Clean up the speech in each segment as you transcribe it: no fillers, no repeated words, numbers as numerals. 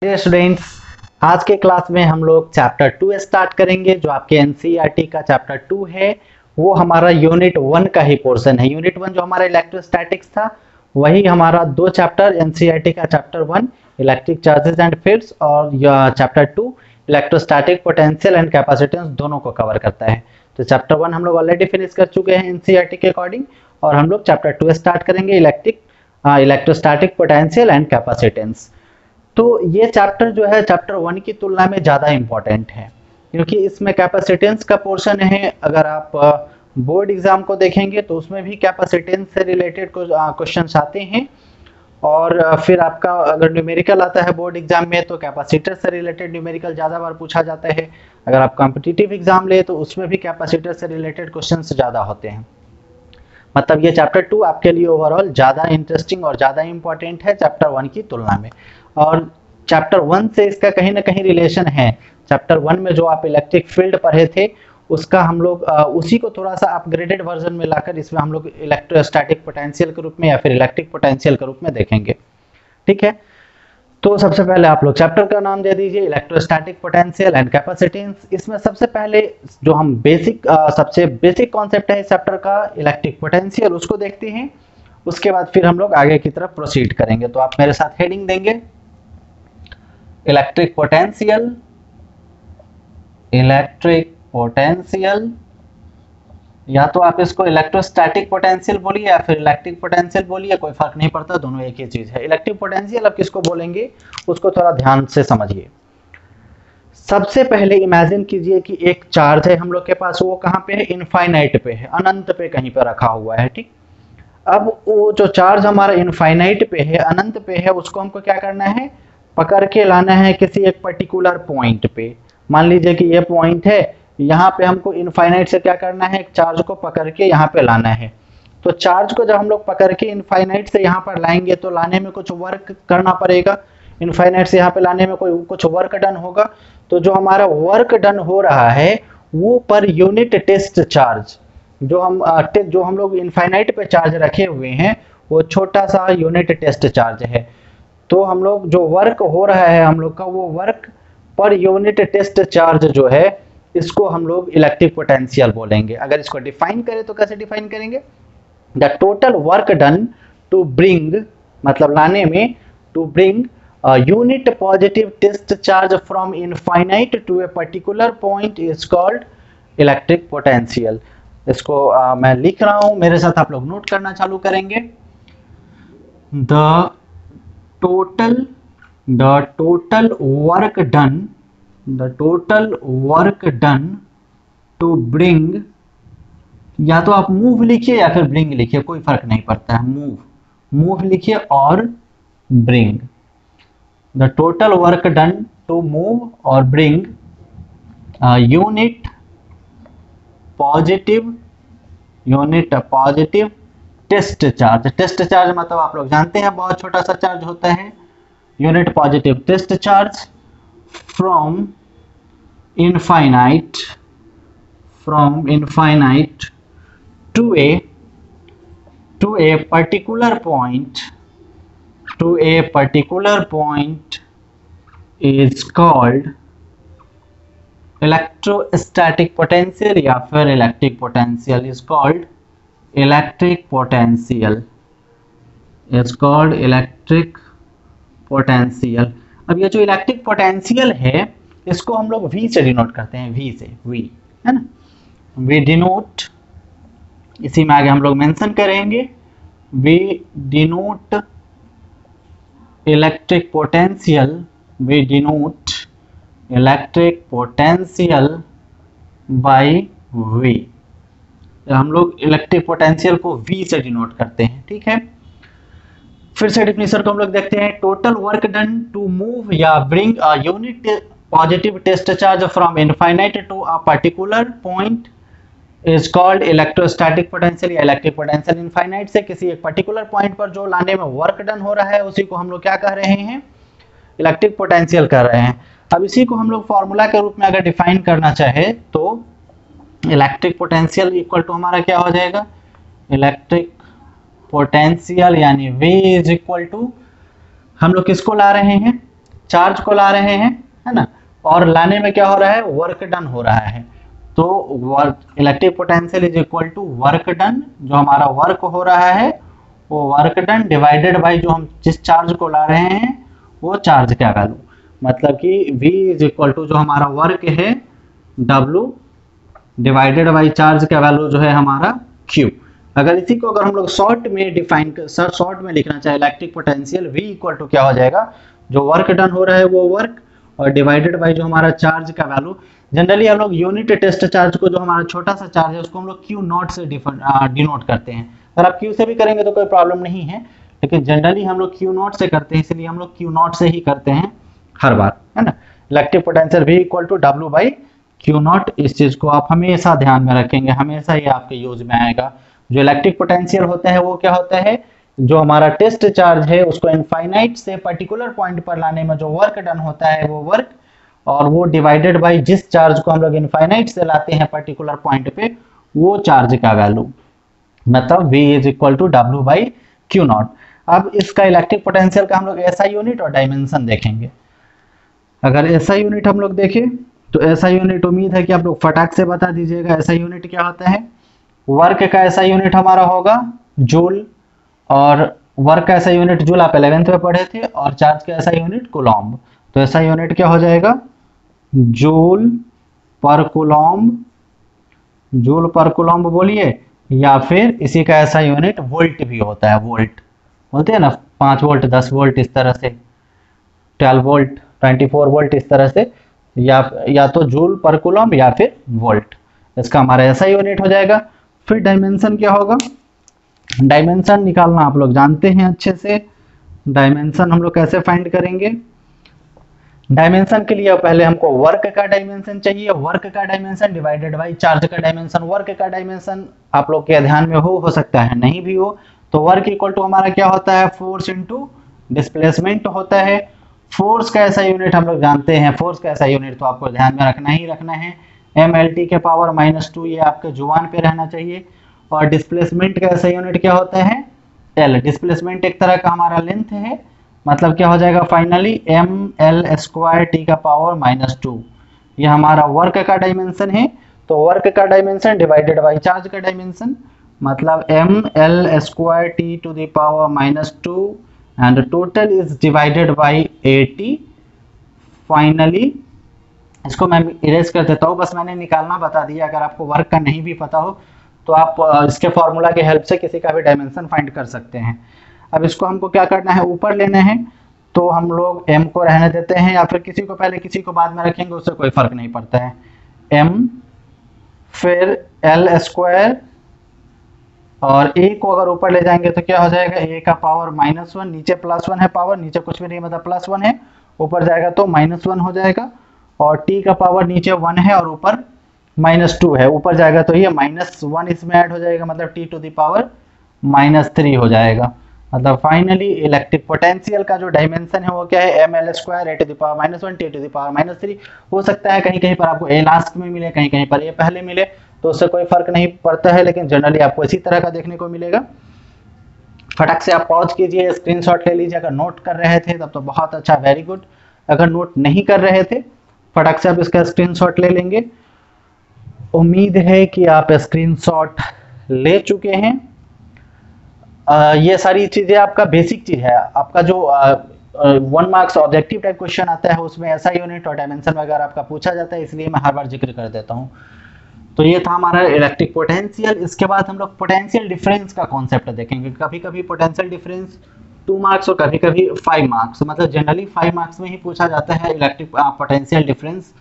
Dear students, आज के class में हम लोग चैप्टर 2 स्टार्ट करेंगे। जो आपके एनसीईआरटी का चैप्टर 2 है वो हमारा यूनिट 1 का ही पोर्शन है। यूनिट 1 जो हमारा इलेक्ट्रोस्टैटिक्स था वही हमारा दो चैप्टर एनसीईआरटी का chapter 1 electric charges and fields और chapter 2 electrostatic potential and capacitance दोनों को कवर करता है। तो चैप्टर 1 हम लोग ऑलरेडी फिनिश कर चुके हैं एनसीईआरटी के अकॉर्डिंग और हम लोग चैप्टर 2 स्टार्ट करेंगे इलेक्ट्रोस्टैटिक पोटेंशियल एंड कैपेसिटेंस। तो ये चैप्टर जो है चैप्टर 1 की तुलना में ज़्यादा इम्पोर्टेंट है क्योंकि इसमें कैपेसिटेंस का पोर्शन है। अगर आप बोर्ड एग्जाम को देखेंगे तो उसमें भी कैपेसिटेंस से रिलेटेड क्वेश्चंस आते हैं और फिर आपका अगर न्यूमेरिकल आता है बोर्ड एग्जाम में तो कैपेसिटर से रिलेटेड न्यूमेरिकल ज़्यादा बार पूछा जाता है। अगर आप कॉम्पिटिटिव एग्जाम ले तो उसमें भी कैपेसिटर से रिलेटेड क्वेश्चन ज़्यादा होते हैं। मतलब ये चैप्टर 2 आपके लिए ओवरऑल ज़्यादा इंटरेस्टिंग और ज़्यादा इंपॉर्टेंट है चैप्टर 1 की तुलना में। और चैप्टर 1 से इसका कहीं ना कहीं रिलेशन है। चैप्टर 1 में जो आप इलेक्ट्रिक फील्ड पढ़े थे उसका हम लोग उसी को थोड़ा सा अपग्रेडेड वर्जन में लाकर इसमें हम लोग इलेक्ट्रोस्टैटिक पोटेंशियल के रूप में या फिर इलेक्ट्रिक पोटेंशियल के रूप में देखेंगे। ठीक है, तो सबसे पहले आप लोग चैप्टर का नाम दे दीजिए इलेक्ट्रोस्टैटिक पोटेंशियल एंड कैपेसिटेंस। इसमें सबसे पहले जो हम सबसे बेसिक कॉन्सेप्ट है इस चैप्टर का इलेक्ट्रिक पोटेंशियल उसको देखते हैं। उसके बाद फिर हम लोग आगे की तरफ प्रोसीड करेंगे। तो आप मेरे साथ हेडिंग देंगे इलेक्ट्रिक पोटेंशियल, या तो आप इसको इलेक्ट्रोस्टैटिक पोटेंशियल बोलिए या फिर इलेक्ट्रिक पोटेंशियल बोलिए, कोई फर्क नहीं पड़ता, दोनों एक ही चीज है। इलेक्ट्रिक पोटेंशियल आप किसको बोलेंगे उसको थोड़ा ध्यान से समझिए। सबसे पहले इमेजिन कीजिए कि एक चार्ज है हम लोग के पास, वो कहाँ पे है, इनफाइनाइट पे है, अनंत पे कहीं पे रखा हुआ है। ठीक, अब वो जो चार्ज हमारा इनफाइनाइट पे है, अनंत पे है, उसको हमको क्या करना है, पकड़ के लाना है किसी एक पर्टिकुलर पॉइंट पे। मान लीजिए कि ये पॉइंट है, यहाँ पे हमको इनफाइनाइट से क्या करना है, एक चार्ज को पकड़ के यहाँ पे लाना है। तो चार्ज को जब हम लोग पकड़ के इनफाइनाइट से यहाँ पर लाएंगे तो लाने में कुछ वर्क करना पड़ेगा। इनफाइनाइट से यहाँ पे लाने में कुछ वर्क डन होगा। तो जो हमारा वर्क डन हो रहा है वो पर यूनिट टेस्ट चार्ज, जो हम लोग इनफाइनाइट पे चार्ज रखे हुए हैं वो छोटा सा यूनिट टेस्ट चार्ज है। तो हम लोग जो वर्क हो रहा है हम लोग का वो work per unit test charge जो है इसको हम लोग इलेक्ट्रिक पोटेंशियल बोलेंगे। अगर इसको डिफाइन करें तो कैसे डिफाइन करेंगे, the total work done to bring, मतलब लाने में, to bring unit positive test charge from infinite to a particular point is called electric potential. इसको मैं लिख रहा हूं, मेरे साथ आप लोग नोट करना चालू करेंगे। The total work done to bring, या तो आप मूव लिखिए या फिर ब्रिंग लिखिए, कोई फर्क नहीं पड़ता है। मूव लिखिए और bring. The total work done to move और bring unit positive test charge. Test charge मतलब आप लोग जानते हैं बहुत छोटा सा चार्ज होता है। Unit positive test charge from infinite to a particular point is called electrostatic potential या फिर electric potential is called electric potential. अब ये जो इलेक्ट्रिक पोटेंशियल है इसको हम लोग V से डिनोट करते हैं, V है ना। वी डिनोट, इसी में आगे हम लोग मेंशन करेंगे, we denote electric potential by V। हम लोग इलेक्ट्रिक पोटेंशियल को V से डिनोट करते हैं। ठीक है, फिर से डेफिनेशन को हम लोग देखते हैं। Total work done to move या bring a unit positive test charge from infinite to a particular point is called electrostatic potential या इलेक्ट्रिक पोटेंशियल। इनफाइनाइट से किसी एक पर्टिकुलर पॉइंट पर जो लाने में वर्क डन हो रहा है उसी को हम लोग क्या कह रहे हैं, इलेक्ट्रिक पोटेंशियल कर रहे हैं। अब इसी को हम लोग फॉर्मूला के रूप में अगर डिफाइन करना चाहे तो इलेक्ट्रिक पोटेंशियल इक्वल टू हमारा क्या हो जाएगा, इलेक्ट्रिक पोटेंशियल यानी V इज इक्वल टू, हम लोग किसको ला रहे हैं, चार्ज को ला रहे हैं, है ना, और लाने में क्या हो रहा है, वर्क डन हो रहा है। तो work electric potential is equal to work done, जो हमारा वर्क हो रहा है वो वर्क डन डिवाइडेड बाई जो हम जिस चार्ज को ला रहे हैं वो चार्ज का वैल्यू, मतलब कि V इज इक्वल टू जो हमारा वर्क है W डिवाइडेड बाई चार्ज का वैल्यू जो है हमारा Q। अगर इसी को अगर हम लोग शॉर्ट में डिफाइन शॉर्ट में लिखना चाहे electric potential V equal to क्या हो जाएगा, जो वर्क डन हो रहा है वो वर्क और डिवाइडेड बाई जो हमारा चार्ज का वैल्यू। जनरली हम लोग यूनिट टेस्ट चार्ज को, जो हमारा छोटा सा चार्ज है, उसको हम लोग Q नॉट से डिनोट करते हैं। अगर आप Q से भी करेंगे तो कोई प्रॉब्लम नहीं है, लेकिन जनरली हम लोग Q नॉट से करते हैं, इसलिए हम लोग Q नॉट से ही करते हैं हर बार, है ना। Electric potential V equal to W by Q naught, इस चीज को आप हमेशा ध्यान में रखेंगे, हमेशा ही आपके यूज में आएगा। जो इलेक्ट्रिक पोटेंशियल होता है वो क्या होता है, जो हमारा टेस्ट चार्ज है उसको इनफाइनाइट से पर्टिकुलर पॉइंट पर लाने में जो वर्क डन होता है वो वर्क, और वो डिवाइडेड बाई जिस चार्ज को हम लोग इनफाइनाइट से लाते हैं पर्टिकुलर पॉइंट पे वो चार्ज का वैल्यू, मतलब V is equal to W by Q naught. अब इसका इलेक्ट्रिक पोटेंशियल का हम लोग SI यूनिट और डायमेंशन देखेंगे। अगर SI यूनिट हम लोग देखें तो SI यूनिट उम्मीद है कि आप लोग फटाक से बता दीजिएगा SI यूनिट क्या होता है। वर्क का SI यूनिट हमारा होगा जूल, और वर्क का SI यूनिट जूल आप 11th में पढ़े थे, और चार्ज का SI यूनिट कूलॉम्ब। तो SI यूनिट क्या हो जाएगा, जूल पर कूलॉम्ब, जूल पर कूलॉम्ब बोलिए, या फिर इसी का SI यूनिट वोल्ट भी होता है, वोल्ट बोलते हैं ना, 5 वोल्ट 10 वोल्ट इस तरह से, 12 वोल्ट 24 वोल्ट इस तरह से, या तो जूल पर कूलॉम्ब या फिर वोल्ट, इसका हमारा SI यूनिट हो जाएगा। फिर डायमेंशन क्या होगा, डायमेंशन निकालना आप लोग जानते हैं अच्छे से। डायमेंशन हम लोग कैसे फाइंड करेंगे, डायमेंशन के लिए पहले हमको वर्क का डायमेंशन चाहिए, वर्क का डायमेंशन डिवाइडेड बाई चार्ज का डायमेंशन। वर्क का डायमेंशन आप लोग के ध्यान में हो सकता है नहीं भी हो, तो वर्क इक्वल टू हमारा क्या होता है, फोर्स इनटू डिस्प्लेसमेंट होता है। फोर्स का ऐसा यूनिट हम लोग जानते हैं, फोर्स का ऐसा यूनिट तो आपको ध्यान में रखना ही रखना है, mLT के पावर -2, ये आपके जुबान पे रहना चाहिए। और डिस्प्लेसमेंट का ऐसा यूनिट क्या होता है, L। डिस्प्लेसमेंट एक तरह का हमारा लेंथ है, मतलब क्या हो जाएगा फाइनली mL² T का पावर -2, ये हमारा वर्क का डायमेंशन है। तो वर्क का डायमेंशन डिवाइडेड बाई चार्ज का डायमेंशन, मतलब mL² T to the power -2 and total is divided by 80। Finally इसको मैं इरेज कर देता हूँ, बस मैंने निकालना बता दिया, अगर आपको वर्क का नहीं भी पता हो तो आप इसके फॉर्मूला के हेल्प से किसी का भी डायमेंशन फाइंड कर सकते हैं। अब इसको हमको क्या करना है, ऊपर लेना है, तो हम लोग m को रहने देते हैं, या फिर किसी को पहले किसी को बाद में रखेंगे, उससे कोई फर्क नहीं पड़ता है। m फिर L², और a को अगर ऊपर ले जाएंगे तो क्या हो जाएगा, a का पावर -1, नीचे +1 है पावर, नीचे कुछ भी नहीं मतलब +1 है, ऊपर जाएगा तो -1 हो जाएगा। और t का पावर नीचे 1 है और ऊपर -2 है, ऊपर जाएगा तो ये -1 इसमें ऐड हो जाएगा, मतलब t टू द पावर -3 हो जाएगा। मतलब फाइनली इलेक्ट्रिक पोटेंशियल का जो डायमेंशन है वो क्या है, mL² a to the power -1 t to the power -3। हो सकता है कहीं कहीं पर आपको a लास्ट में मिले, कहीं कहीं पर a पहले मिले, तो उससे कोई फर्क नहीं पड़ता है, लेकिन जनरली आपको इसी तरह का देखने को मिलेगा। फटाक से आप पॉज कीजिए, स्क्रीनशॉट ले लीजिए। अगर नोट कर रहे थे तब तो बहुत अच्छा, वेरी गुड। अगर नोट नहीं कर रहे थे फटाक से आप इसका स्क्रीनशॉट ले लेंगे। उम्मीद है कि आप स्क्रीनशॉट ले चुके हैं। ये सारी चीजें आपका बेसिक चीज है, आपका जो 1 मार्क्स ऑब्जेक्टिव टाइप क्वेश्चन आता है उसमें ऐसा यूनिट और डायमेंशन वगैरह आपका पूछा जाता है, इसलिए मैं हर बार जिक्र कर देता हूँ। तो ये था हमारा इलेक्ट्रिक पोटेंशियल। इसके बाद हम लोग पोटेंशियल डिफरेंस का कॉन्सेप्ट देखेंगे। कभी कभी पोटेंशियल डिफरेंस 2 मार्क्स और कभी कभी 5 मार्क्स, मतलब जनरली 5 मार्क्स में ही पूछा जाता है इलेक्ट्रिक पोटेंशियल डिफरेंस।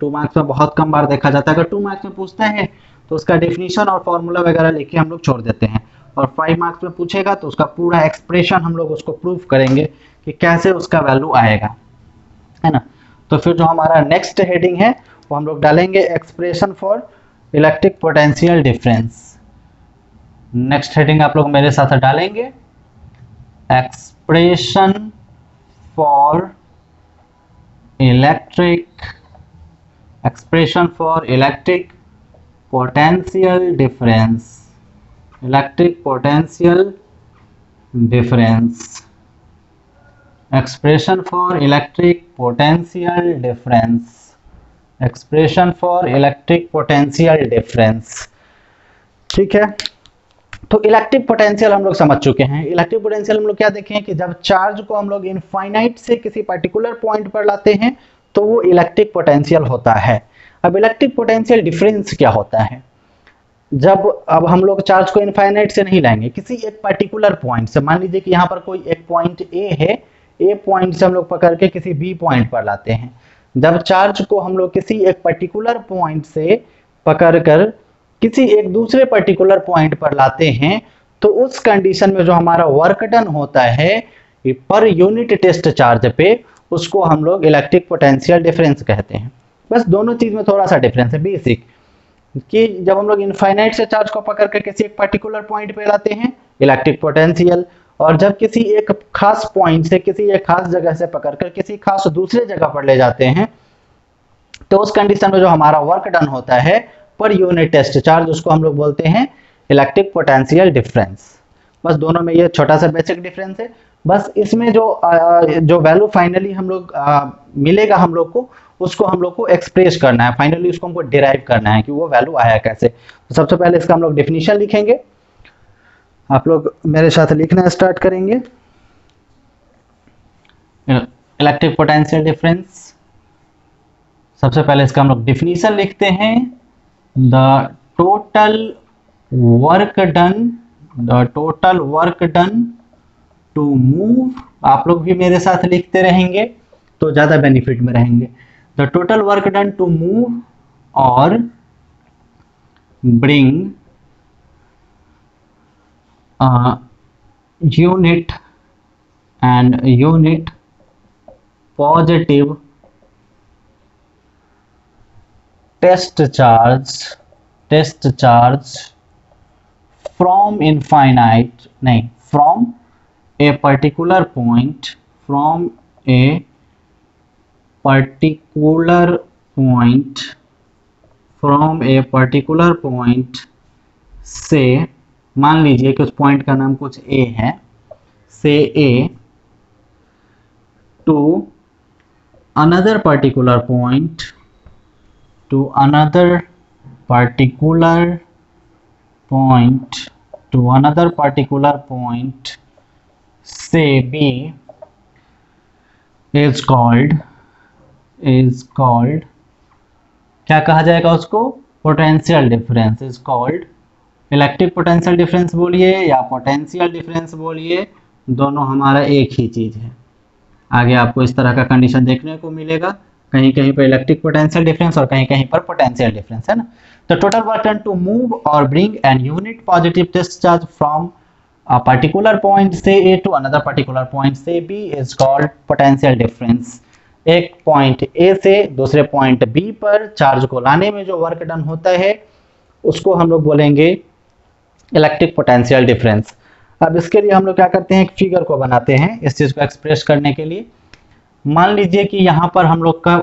2 मार्क्स में बहुत कम बार देखा जाता है। अगर 2 मार्क्स में पूछता है तो उसका डेफिनेशन और फॉर्मूला वगैरह लेके हम लोग छोड़ देते हैं, और 5 मार्क्स में पूछेगा तो उसका पूरा एक्सप्रेशन हम लोग उसको प्रूव करेंगे कि कैसे उसका वैल्यू आएगा, है ना। तो फिर जो हमारा नेक्स्ट हेडिंग है वो हम लोग डालेंगे expression for electric potential difference. Next heading आप लोग मेरे साथ डालेंगे, expression for electric potential difference, electric potential difference, expression for electric potential difference, expression for electric potential difference. ठीक है, तो इलेक्ट्रिक पोटेंशियल हम लोग समझ चुके हैं। इलेक्ट्रिक पोटेंशियल हम लोग क्या देखें कि जब चार्ज को हम लोग इनफाइनाइट से किसी पर्टिकुलर पॉइंट पर लाते हैं तो वो इलेक्ट्रिक पोटेंशियल होता है। अब इलेक्ट्रिक पोटेंशियल डिफरेंस क्या होता है, अब हम लोग चार्ज को इनफाइनाइट से नहीं लाएंगे, किसी एक पर्टिकुलर पॉइंट से, मान लीजिए कि यहाँ पर कोई एक पॉइंट ए है, ए पॉइंट से हम लोग पकड़ के किसी बी पॉइंट पर लाते हैं। जब चार्ज को हम लोग किसी एक पर्टिकुलर पॉइंट से पकड़कर किसी एक दूसरे पर्टिकुलर पॉइंट पर लाते हैं तो उस कंडीशन में जो हमारा वर्क डन होता है पर यूनिट टेस्ट चार्ज पे, उसको हम लोग इलेक्ट्रिक पोटेंशियल डिफरेंस कहते हैं। बस दोनों चीज में थोड़ा सा डिफरेंस है बेसिक, कि जब हम लोग इनफाइनाइट से चार्ज को पकड़ कर किसी एक पर्टिकुलर पॉइंट पे लाते हैं इलेक्ट्रिक पोटेंशियल, और जब किसी एक खास पॉइंट से किसी एक खास जगह से पकड़कर किसी खास दूसरे जगह पर ले जाते हैं तो उस कंडीशन में जो हमारा वर्क डन होता है पर यूनिट टेस्ट चार्ज, उसको हम लोग बोलते हैं इलेक्ट्रिक पोटेंशियल डिफरेंस। बस दोनों में ये छोटा सा बेसिक डिफरेंस है। बस इसमें जो वैल्यू फाइनली हम लोग मिलेगा हम लोग को, उसको हम लोग को एक्सप्रेस करना है, फाइनली उसको हमको डिराइव करना है कि वो वैल्यू आया कैसे। तो सबसे पहले इसका हम लोग डेफिनेशन लिखेंगे। आप लोग मेरे साथ लिखना स्टार्ट करेंगे। इलेक्ट्रिक पोटेंशियल डिफरेंस, सबसे पहले इसका हम लोग डेफिनेशन लिखते हैं। The total work done to move, आप लोग भी मेरे साथ लिखते रहेंगे तो ज्यादा बेनिफिट में रहेंगे। The total work done to move और bring unit positive test charge from a particular point से, मान लीजिए कि उस पॉइंट का नाम कुछ A है, से A to another particular point say B is called क्या कहा जाएगा उसको, potential difference is called. Electric potential difference बोलिए या पोटेंशियल डिफरेंस बोलिए, दोनों हमारा एक ही चीज है। आगे आपको इस तरह का कंडीशन देखने को मिलेगा, कहीं कहीं पर इलेक्ट्रिक पोटेंशियल डिफरेंस और कहीं कहीं पर पोटेंशियल डिफरेंस, है ना। तो total work done to move और bring an unit positive test charge from a particular point say A to another particular point say B is called potential difference। एक point A से दूसरे point B पर charge को लाने में जो work done होता है उसको हम लोग बोलेंगे इलेक्ट्रिक पोटेंशियल डिफरेंस। अब इसके लिए हम लोग क्या करते हैं, एक फिगर को बनाते हैं इस चीज को एक्सप्रेस करने के लिए। मान लीजिए कि यहाँ पर हम लोग का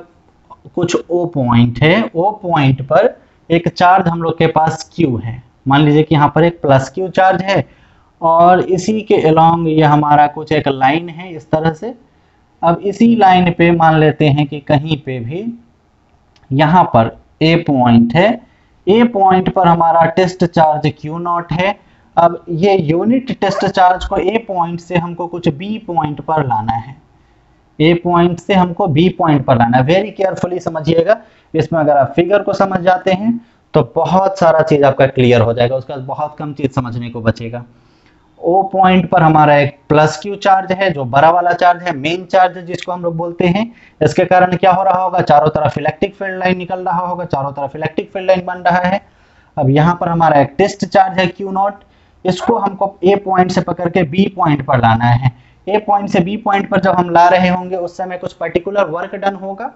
कुछ O पॉइंट है, O पॉइंट पर एक चार्ज हम लोग के पास Q है। मान लीजिए कि यहाँ पर एक प्लस Q चार्ज है और इसी के अलोंग ये हमारा कुछ एक लाइन है इस तरह से। अब इसी लाइन पे मान लेते हैं कि कहीं पे भी यहाँ पर A पॉइंट है, A पॉइंट पर हमारा टेस्ट चार्ज Q0 है। अब ये यूनिट टेस्ट चार्ज को A पॉइंट से हमको कुछ B पॉइंट पर लाना है, A पॉइंट से हमको B पॉइंट पर लाना है। वेरी केयरफुली समझिएगा, इसमें अगर आप फिगर को समझ जाते हैं तो बहुत सारा चीज आपका क्लियर हो जाएगा, उसका बहुत कम चीज समझने को बचेगा। O पॉइंट पर हमारा एक प्लस Q चार्ज है, जो बड़ा वाला चार्ज है, मेन चार्ज जिसको हम लोग बोलते हैं। इसके कारण क्या हो रहा होगा, चारों तरफ इलेक्ट्रिक फील्ड लाइन निकल रहा होगा, चारों तरफ इलेक्ट्रिक फील्ड लाइन बन रहा है। अब यहाँ पर हमारा एक टेस्ट चार्ज है Q0, इसको हमको A पॉइंट से पकड़ के B पॉइंट पर लाना है। A पॉइंट से B पॉइंट पर जब हम ला रहे होंगे उस समय कुछ पर्टिकुलर वर्क डन होगा,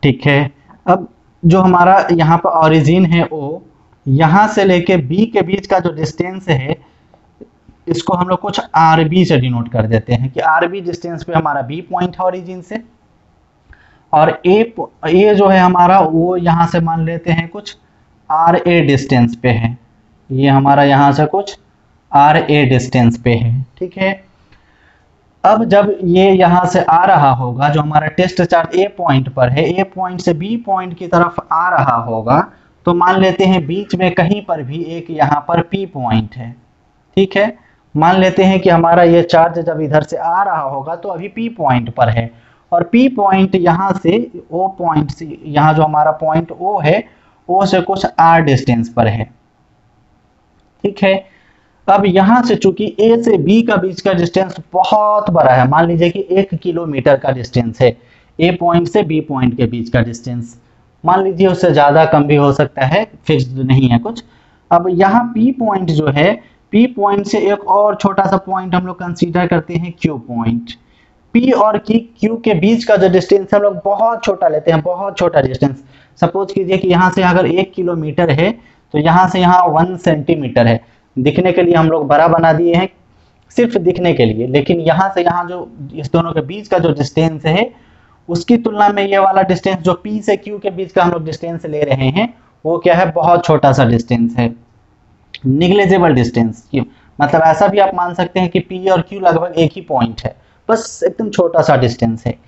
ठीक है। अब जो हमारा यहाँ पर ओरिजिन है O, यहाँ से लेके B के बीच का जो डिस्टेंस है इसको हम लोग कुछ RB से डिनोट कर देते हैं कि RB डिस्टेंस पे हमारा B पॉइंट है ओरिजिन से, और A जो है हमारा वो यहाँ से मान लेते हैं कुछ RA डिस्टेंस पे है, ये हमारा यहाँ से कुछ RA डिस्टेंस पे है, ठीक है। अब जब ये यहाँ से आ रहा होगा, जो हमारा टेस्ट चार्ज ए पॉइंट पर है, ए पॉइंट से बी पॉइंट की तरफ आ रहा होगा, तो मान लेते हैं बीच में कहीं पर भी एक यहाँ पर पी पॉइंट है, ठीक है। मान लेते हैं कि हमारा ये चार्ज जब इधर से आ रहा होगा तो अभी पी पॉइंट पर है, और पी पॉइंट यहाँ से ओ पॉइंट से, यहाँ जो हमारा पॉइंट ओ है, ओ से कुछ आर डिस्टेंस पर है, ठीक है। अब यहाँ से चूंकि ए से बी का बीच का डिस्टेंस बहुत बड़ा है, मान लीजिए कि 1 किलोमीटर का डिस्टेंस है ए पॉइंट से बी पॉइंट के बीच का डिस्टेंस, मान लीजिए उससे ज़्यादा कम भी हो सकता है, फिक्स्ड नहीं है कुछ। अब यहाँ पी पॉइंट जो है, पी पॉइंट से एक और छोटा सा पॉइंट हम लोग कंसीडर करते हैं क्यू पॉइंट। पी और क्यू के बीच का जो डिस्टेंस हम लोग बहुत छोटा लेते हैं, बहुत छोटा डिस्टेंस। सपोज कीजिए कि यहाँ से अगर 1 किलोमीटर है तो यहाँ से यहाँ 1 सेंटीमीटर है। दिखने के लिए हम लोग बड़ा बना दिए हैं, सिर्फ दिखने के लिए, लेकिन यहाँ से यहाँ जो इस दोनों के बीच का जो डिस्टेंस है, उसकी तुलना में ये वाला डिस्टेंस जो पी से क्यू के बीच का हम लोग डिस्टेंस ले रहे हैं, वो क्या है, बहुत छोटा सा डिस्टेंस है, निग्लेजेबल डिस्टेंस। मतलब ऐसा भी आप मान सकते हैं कि पी और क्यू लगभग एक ही पॉइंट है, बस एकदम छोटा सा डिस्टेंस है।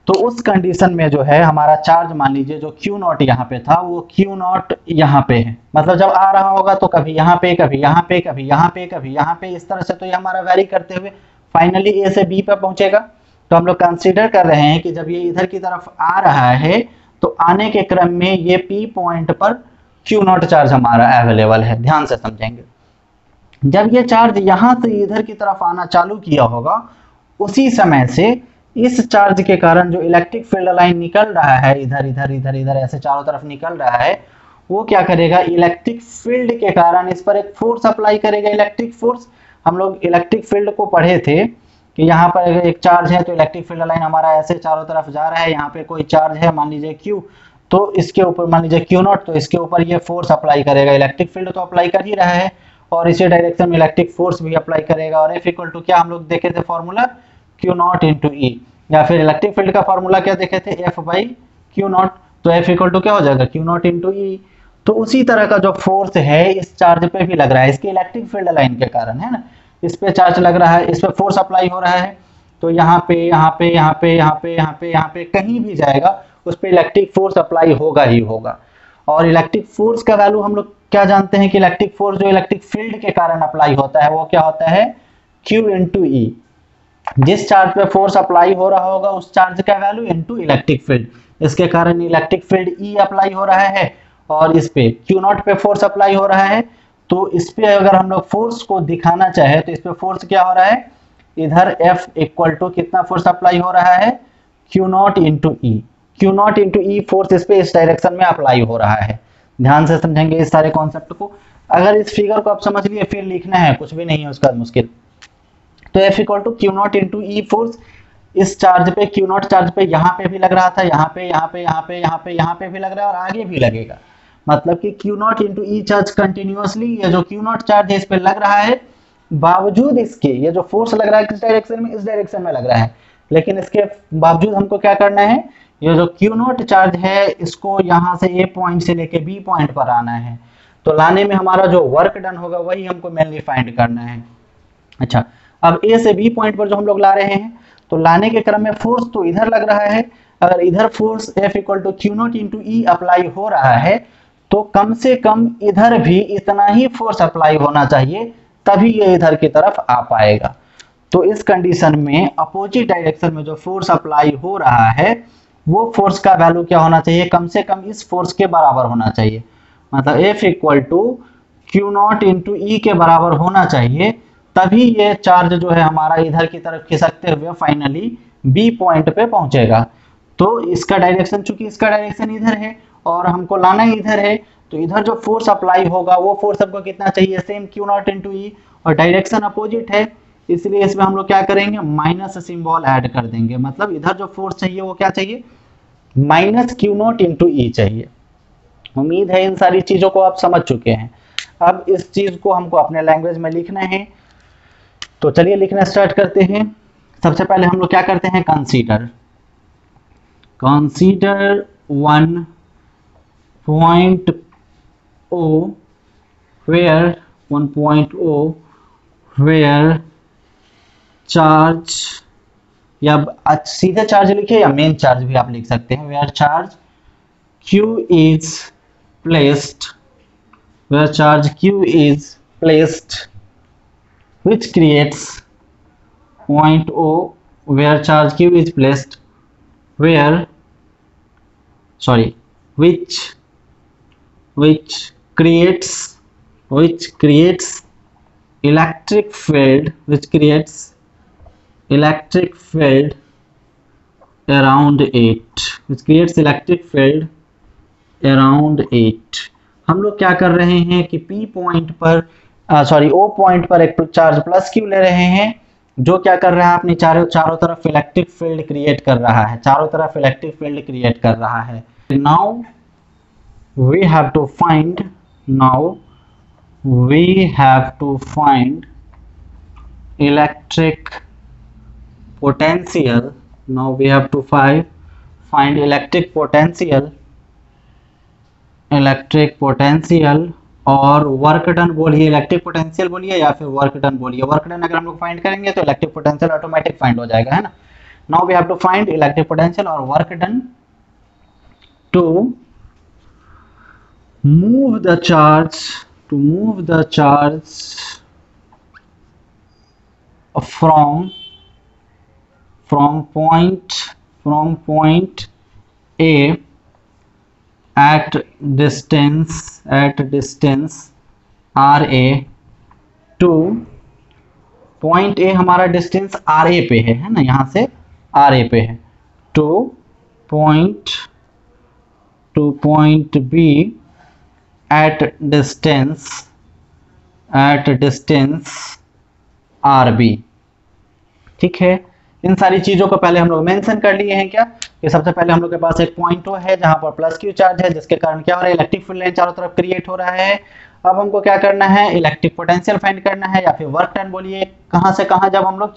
तो उस कंडीशन में जो है हमारा चार्ज, मान लीजिए जो क्यू नॉट यहाँ पे था, वो क्यू नॉट यहाँ पे है। मतलब जब आ रहा होगा तो कभी यहाँ पे, कभी यहाँ पे, कभी यहाँ पे, कभी यहाँ पे, इस तरह से तो ये हमारा वैरी करते हुए फाइनली ए से बी पे पहुंचेगा। तो हम लोग कंसीडर कर रहे हैं कि जब ये इधर की तरफ आ रहा है तो आने के क्रम में ये पी पॉइंट पर क्यू नॉट चार्ज हमारा अवेलेबल है। ध्यान से समझेंगे, जब ये चार्ज यहाँ से इधर की तरफ आना चालू किया होगा, उसी समय से इस चार्ज के कारण जो इलेक्ट्रिक फील्ड लाइन निकल रहा है, इधर इधर इधर इधर ऐसे चारों तरफ निकल रहा है, वो क्या करेगा, इलेक्ट्रिक फील्ड के कारण इस पर एक फोर्स अप्लाई करेगा, इलेक्ट्रिक फोर्स। हम लोग इलेक्ट्रिक फील्ड को पढ़े थे कि यहाँ पर एक चार्ज है तो इलेक्ट्रिक फील्ड लाइन हमारा ऐसे चारों तरफ जा रहा है, यहाँ पे कोई चार्ज है मान लीजिए क्यू, तो इसके ऊपर मान लीजिए क्यू नॉट, तो इसके ऊपर ये फोर्स अप्लाई करेगा, इलेक्ट्रिक फील्ड तो अप्लाई कर ही रहा है, और इसी डायरेक्शन में इलेक्ट्रिक फोर्स भी अप्लाई करेगा। और एफ इक्वल टू क्या हम लोग देखे थे फॉर्मूला, क्यू नॉट इंटू ई, या फिर इलेक्ट्रिक फील्ड का फॉर्मूला क्या देखे थे, एफ बाई क्यू नॉट। तो एफ इक्वल टू क्या हो जाएगा, क्यू नॉट इंटू ई। तो उसी तरह का जो फोर्स है इस चार्ज पे भी लग रहा है, इसके इलेक्ट्रिक फील्ड लाइन के कारण, है ना, इस पे चार्ज लग रहा है, इस पे फोर्स अप्लाई हो रहा है। तो यहाँ पे यहाँ पे यहाँ पे यहाँ पे यहाँ पे यहाँ पे कहीं भी जाएगा उस पर इलेक्ट्रिक फोर्स अप्लाई होगा ही होगा। और इलेक्ट्रिक फोर्स का वैल्यू हम लोग क्या जानते हैं कि इलेक्ट्रिक फोर्स जो इलेक्ट्रिक फील्ड के कारण अप्लाई होता है वो क्या होता है, Q इंटू ई। जिस चार्ज पे फोर्स अप्लाई हो रहा होगा उस चार्ज का वैल्यू इंटू इलेक्ट्रिक फील्ड, इसके कारण इलेक्ट्रिक फील्ड ई अप्लाई हो रहा है, और इस पे Q नॉट पे फोर्स अप्लाई हो रहा है। तो इस पे अगर हम लोग फोर्स को दिखाना चाहे तो इस पे फोर्स क्या हो रहा है, इधर F इक्वल टू कितना फोर्स अप्लाई हो रहा है, Q नॉट इंटू ई। Q naught into E force इस पे इस डायरेक्शन में अप्लाई हो रहा है। ध्यान से समझेंगे इस सारे कॉन्सेप्ट को। अगर इस फिगर को आप समझ लिए, फिर लिखना है कुछ भी नहीं है उसका मुश्किल। तो F equal to Q naught into E force इस चार्ज पे, क्यू नॉट चार्ज पे यहाँ पे भी लग रहा था, यहाँ पे यहाँ पे यहाँ पे यहाँ पे यहाँ पे भी लग रहा है, और आगे भी लगेगा। मतलब कि क्यू नॉट इंटू ई चार्ज कंटिन्यूअसली, ये जो क्यू नॉट चार्ज है इस पे लग रहा है, बावजूद इसके ये जो फोर्स लग रहा है किस डायरेक्शन में, इस डायरेक्शन में लग रहा है, लेकिन इसके बावजूद हमको क्या करना है, ये जो क्यू नॉट चार्ज है इसको यहाँ से ए पॉइंट से लेके बी पॉइंट पर आना है। तो लाने में हमारा जो वर्क डन होगा वही हमको मेनली फाइंड करना है। अच्छा, अब ए से बी पॉइंट पर जो हम लोग ला रहे हैं, तो लाने के क्रम में फोर्स तो इधर लग रहा है, अगर इधर force F equal to Q naught into E apply हो रहा है तो कम से कम इधर भी इतना ही फोर्स अप्लाई होना चाहिए, तभी ये इधर की तरफ आ पाएगा। तो इस कंडीशन में अपोजिट डायरेक्शन में जो फोर्स अप्लाई हो रहा है वो फोर्स का वैल्यू क्या होना चाहिए, कम से कम इस फोर्स के बराबर होना चाहिए। मतलब F equal to Q naught into E के बराबर होना चाहिए, तभी ये चार्ज जो है हमारा इधर की तरफ खिसकते हुए फाइनली बी पॉइंट पे पहुंचेगा। तो इसका डायरेक्शन, चूंकि इसका डायरेक्शन इधर है और हमको लाना ही इधर है, तो इधर जो फोर्स अप्लाई होगा वो फोर्स हमको कितना चाहिए, सेम क्यू नॉट इंटू ई, और डायरेक्शन अपोजिट है, इसलिए इसमें हम लोग क्या करेंगे, माइनस सिंबल ऐड कर देंगे। मतलब इधर जो फोर्स चाहिए वो क्या चाहिए, माइनस क्यू नॉट इंटू ई चाहिए। उम्मीद है इन सारी चीजों को आप समझ चुके हैं। अब इस चीज को हमको अपने लैंग्वेज में लिखना है, तो चलिए लिखना स्टार्ट करते हैं। सबसे पहले हम लोग क्या करते हैं, consider one point O where charge, या सीधे चार्ज लिखिए या मेन चार्ज भी आप लिख सकते हैं, where charge Q is placed, where charge Q is placed, which creates point O, where charge Q is placed, where sorry which creates electric field, around it, which creates electric field around it। हम लोग क्या कर रहे हैं कि P point पर O point पर एक चार्ज प्लस Q ले रहे हैं, जो क्या कर रहा है अपनी चारों तरफ इलेक्ट्रिक फील्ड क्रिएट कर रहा है, now we have to find electric potential, find electric potential और वर्क डन बोलिए, इलेक्ट्रिक पोटेंशियल बोलिए या फिर वर्क डन बोलिए। वर्क डन अगर हम लोग फाइंड करेंगे तो इलेक्ट्रिक पोटेंशियल ऑटोमेटिक फाइंड हो जाएगा, है ना। Now we have to find electric potential और work done to move the charge from point A at distance RA to point A, हमारा डिस्टेंस RA पे है ना, यहाँ से RA पे है, to point B at distance RB। ठीक है, इन सारी चीजों को पहले हम लोग मेंशन कर लिए हैं क्या, कि सबसे पहले हम लोग के पास एक पॉइंट है जहां पर प्लस Q चार्ज है, जिसके कारण क्या हो रहा है, इलेक्ट्रिक फील्ड लाइन चारों तरफ क्रिएट हो रहा है। अब हमको क्या करना है, इलेक्ट्रिक पोटेंशियल फाइंड करना है या फिर वर्क डन बोलिए, कहां से कहां, जब हम लोग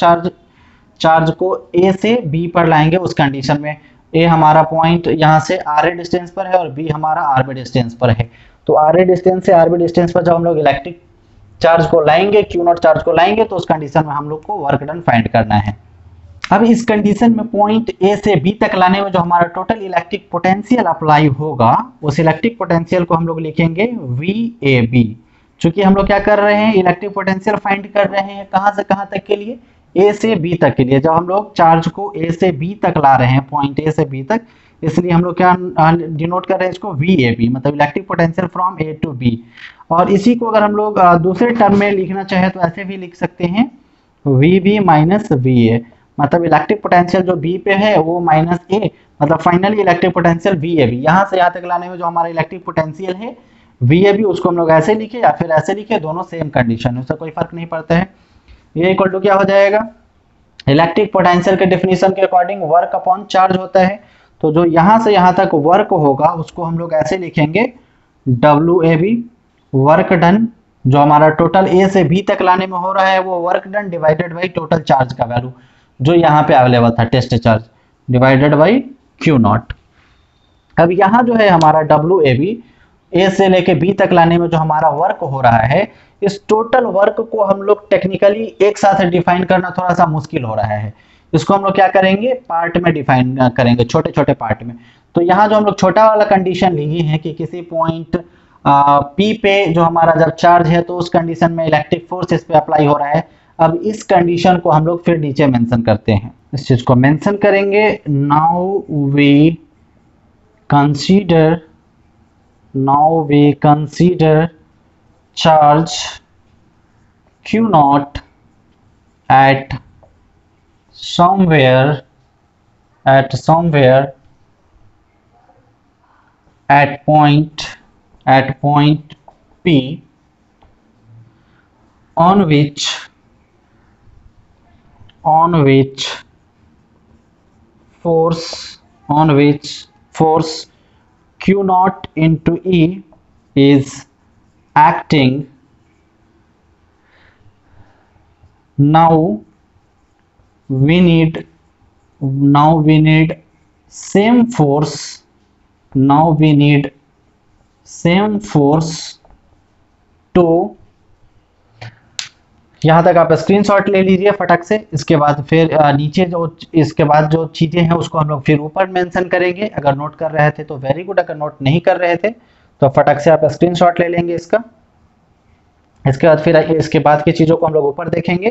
चार्ज को A से B पर लाएंगे उस कंडीशन में। A हमारा पॉइंट यहाँ से RA डिस्टेंस पर है और B हमारा RB डिस्टेंस पर है, तो RA डिस्टेंस से RB डिस्टेंस पर जब हम लोग इलेक्ट्रिक चार्ज को लाएंगे, Q0 चार्ज को लाएंगे, तो उस कंडीशन में हम लोग को वर्क डन फाइंड करना है। अब इस कंडीशन में पॉइंट A से B तक लाने में जो हमारा टोटल इलेक्ट्रिक पोटेंशियल अप्लाई होगा, उस इलेक्ट्रिक पोटेंशियल को हम लोग लिखेंगे VAB। चूंकि हम लोग क्या कर रहे हैं, इलेक्ट्रिक पोटेंशियल फाइंड कर रहे हैं कहां से कहां तक के लिए, A से B तक के लिए। जब हम लोग चार्ज को A से B तक ला रहे हैं, पॉइंट A से B तक, इसलिए हम लोग क्या डिनोट कर रहे हैं इसको VAB, मतलब electric potential from A to B। और इसी को अगर हम लोग दूसरे टर्म में लिखना चाहे तो ऐसे भी लिख सकते हैं, VB माइनस VA, मतलब इलेक्ट्रिक पोटेंशियल जो B पे है वो माइनस A, मतलब फाइनली इलेक्ट्रिक पोटेंशियल VAB। यहाँ से यहाँ तक लाने में जो हमारा इलेक्ट्रिक पोटेंशियल है VAB, उसको हम लोग ऐसे लिखे या फिर ऐसे लिखे, दोनों सेम कंडीशन है, उससे कोई फर्क नहीं पड़ता है। ये इक्वल टू क्या हो जाएगा, इलेक्ट्रिक पोटेंशियल के डेफिनेशन के अकॉर्डिंग वर्क अपॉन चार्ज होता है, तो जो यहां से यहां तक वर्क होगा उसको हम लोग ऐसे लिखेंगे WAB, वर्क डन, जो हमारा टोटल A से B तक लाने में हो रहा है वो work done divided by total charge का वैल्यू जो यहाँ पे अवेलेबल था, test charge, divided by Q0। अब यहाँ जो है हमारा WAB, A से लेके B तक लाने में जो हमारा वर्क हो रहा है, इस टोटल वर्क को हम लोग टेक्निकली एक साथ डिफाइन करना थोड़ा सा मुश्किल हो रहा है। इसको हम लोग क्या करेंगे, पार्ट में डिफाइन करेंगे, छोटे छोटे पार्ट में। तो यहाँ जो हम लोग छोटा वाला कंडीशन लिए हैं कि किसी पॉइंट P पे जो हमारा जब चार्ज है तो उस कंडीशन में इलेक्ट्रिक फोर्स इस पे अप्लाई हो रहा है। अब इस कंडीशन को हम लोग फिर नीचे मेंशन करते हैं, इस चीज को मेंशन करेंगे। Now we consider charge Q0 at somewhere at point P on which force Q0 into E is acting. Now we need same force to यहाँ तक आप स्क्रीनशॉट ले लीजिए फटक से। इसके बाद फिर नीचे जो इसके बाद जो चीज़ें हैं उसको हम लोग फिर ऊपर मेंशन करेंगे। अगर नोट कर रहे थे तो वेरी गुड, अगर नोट नहीं कर रहे थे तो फटक से आप स्क्रीनशॉट ले लेंगे इसका। इसके बाद फिर इसके बाद की चीज़ों को हम लोग ऊपर देखेंगे।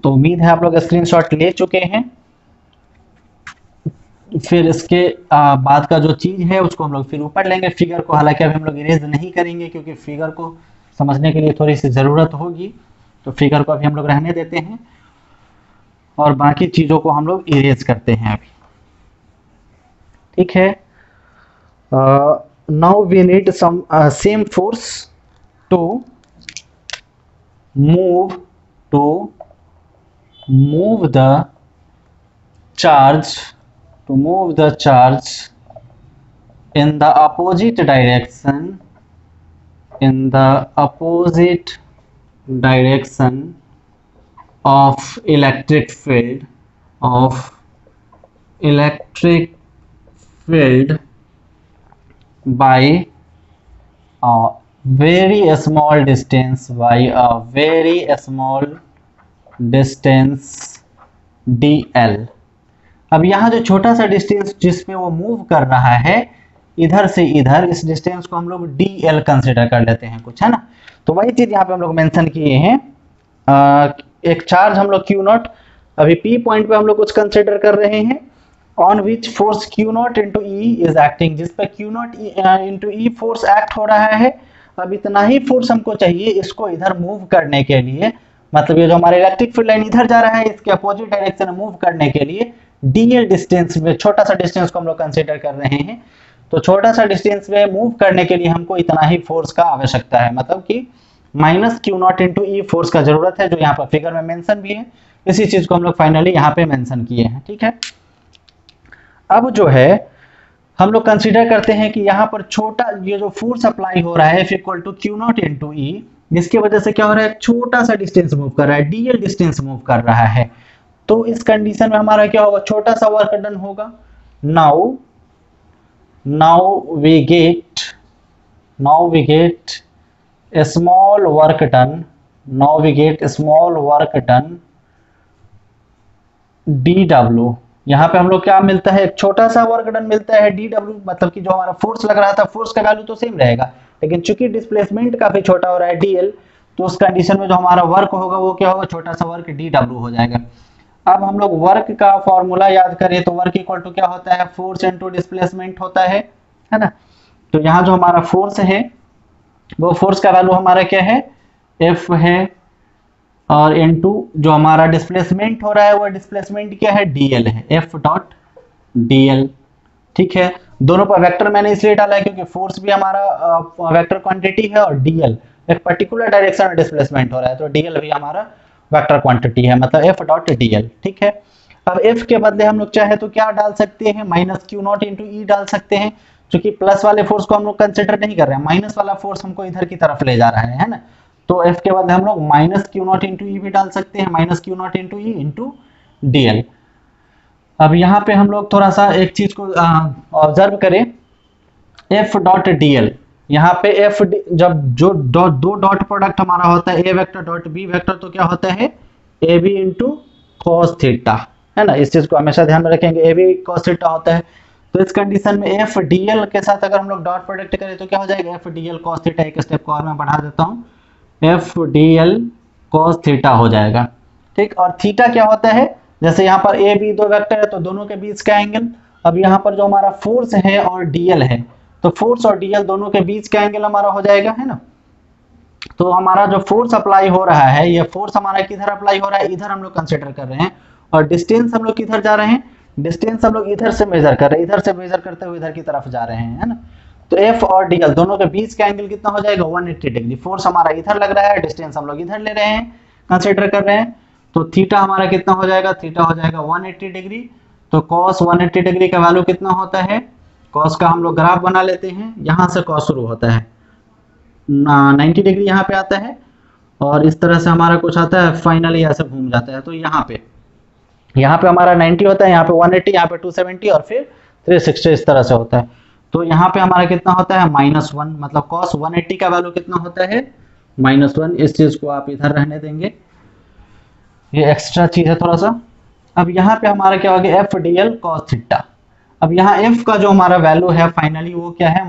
तो उम्मीद है आप लोग स्क्रीनशॉट ले चुके हैं। फिर इसके बाद का जो चीज़ है उसको हम लोग फिर ऊपर लेंगे। फिगर को हालांकि अभी हम लोग इरेज नहीं करेंगे क्योंकि फिगर को समझने के लिए थोड़ी सी ज़रूरत होगी, तो फिगर को अभी हम लोग रहने देते हैं और बाकी चीज़ों को हम लोग इरेज करते हैं अभी। ठीक है, now we need some same force to move the charge in the opposite direction of electric field by a very small distance dl। अब यहाँ जो छोटा सा डिस्टेंस जिसमें वो मूव कर रहा है इधर से इधर, इस डिस्टेंस को हम लोग dl कंसिडर कर लेते हैं कुछ, है ना। तो वही चीज यहाँ पे हम लोग मेंशन किए हैं। एक चार्ज हम लोग Q नॉट, अभी P पॉइंट पे हम लोग कुछ कंसिडर कर रहे हैं, on which force Q naught into E is acting, जिस पे Q naught into E force act हो रहा है। अब इतना ही फोर्स हमको चाहिए इसको इधर मूव करने के लिए, मतलब ये जो हमारा इलेक्ट्रिक फील्ड लाइन इधर जा रहा है इसके अपोजिट डायरेक्शन में मूव करने के लिए dl डिस्टेंस में, छोटा सा डिस्टेंस को हम लोग कंसीडर कर रहे हैं। तो छोटा सा डिस्टेंस में मूव करने के लिए हमको इतना ही फोर्स का आवश्यकता है, मतलब कि minus Q naught into E force का जरूरत है, जो यहाँ पर फिगर में मेंशन भी है। इसी चीज को हम लोग फाइनली यहाँ पे मेंशन किए हैं। ठीक है, अब जो है हम लोग कंसीडर करते हैं कि यहाँ पर छोटा ये जो फोर्स अप्लाई हो रहा है F equal to Q naught into E, जिसकी वजह से क्या हो रहा है, छोटा सा डिस्टेंस मूव कर रहा है, dl डिस्टेंस मूव कर रहा है। तो इस कंडीशन में हमारा क्या होगा, छोटा सा वर्क डन होगा। Now we get small work done dw। यहाँ पे हम लोग क्या मिलता है, एक छोटा सा वर्क डन मिलता है dw, मतलब कि जो हमारा फोर्स लग रहा था फोर्स का वैल्यू तो सेम रहेगा, लेकिन चूंकि डिस्प्लेसमेंट काफी छोटा हो रहा है dl, तो उस कंडीशन में जो हमारा वर्क होगा वो क्या होगा, छोटा सा वर्क dw हो जाएगा। अब हम लोग वर्क का फॉर्मूला याद करें तो वर्क इक्वल टू क्या होता है, फोर्स इनटू डिस्प्लेसमेंट होता है ना। तो यहाँ जो हमारा फोर्स है वो फोर्स का वैल्यू हमारा क्या है, F है, और इनटू जो हमारा डिस्प्लेसमेंट हो रहा है वो डिस्प्लेसमेंट क्या है, dl है, F डॉट dl। ठीक है, दोनों पर वेक्टर मैंने इसलिए डाला है क्योंकि फोर्स भी हमारा वेक्टर क्वांटिटी है और dl एक पर्टिकुलर डायरेक्शन में डिस्प्लेसमेंट हो रहा है, तो dl भी हमारा वेक्टर क्वांटिटी है, मतलब F डॉट dl। ठीक है, अब F के बदले हम लोग चाहे तो क्या डाल सकते हैं, माइनस Q नॉट इंटू ई डाल सकते हैं, क्योंकि प्लस वाले फोर्स को हम लोग कंसिडर नहीं कर रहे हैं, माइनस वाला फोर्स हमको इधर की तरफ ले जा रहा है ना। तो F के बदले हम लोग माइनस Q नॉट इंटू ई भी डाल सकते हैं, minus Q naught into E into dl। अब यहाँ पे हम लोग थोड़ा सा एक चीज को ऑब्जर्व करें, F डॉट dl, यहाँ पे F जब जो दो डॉट प्रोडक्ट हमारा होता है A vector dot B vector, तो क्या होता है AB इंटू कॉस थीटा, है ना। इस चीज को हमेशा ध्यान में रखेंगे, AB कॉस थीटा होता है। तो इस कंडीशन में F dl के साथ अगर हम लोग डॉट प्रोडक्ट करें तो क्या हो जाएगा, F dl कॉस थीटा, एक स्टेप को और मैं बढ़ा देता हूँ, F dl कॉस थीटा हो जाएगा। ठीक, और थीटा क्या होता है, जैसे यहाँ पर AB दो वेक्टर है तो दोनों के बीच का एंगल। अब यहाँ पर जो हमारा फोर्स है और dl है, तो फोर्स और dl दोनों के बीच का एंगल हमारा हो जाएगा, है ना। तो हमारा जो फोर्स अप्लाई हो रहा है, ये फोर्स हमारा किधर अप्लाई हो रहा है, इधर हम लोग कंसीडर कर रहे हैं, और डिस्टेंस हम लोग किधर जा रहे हैं, डिस्टेंस हम लोग इधर से मेजर कर रहे हैं, इधर से मेजर करते हुए इधर की तरफ जा रहे हैं, है ना। तो F और dl दोनों के बीच का एंगल कितना हो जाएगा, 180 डिग्री। फोर्स हमारा इधर लग रहा है, डिस्टेंस हम लोग इधर ले रहे हैं, कंसीडर कर रहे हैं, तो थीटा हमारा कितना हो जाएगा, थीटा हो जाएगा 180 डिग्री। तो cos 180 डिग्री का वैल्यू कितना होता है, cos का हम लोग ग्राफ बना लेते हैं, यहाँ से cos शुरू होता है, 90 डिग्री यहाँ पे आता है, और इस तरह से हमारा कुछ आता है, फाइनली ऐसे घूम जाता है। तो यहाँ पे हमारा 90 होता है, यहाँ पे 180, यहाँ पे 270 और फिर 360 इस तरह से होता है। तो यहाँ पे हमारा कितना होता है, -1, मतलब cos 180 का वैल्यू कितना होता है, -1, इस चीज को आप इधर रहने देंगे, ये एक्स्ट्रा चीज है थोड़ा सा। अब यहाँ पे हमारा क्या हो गया, F D L cos theta. अब यहाँ एफ का जो हमारा वैल्यू है फाइनली वो क्या है,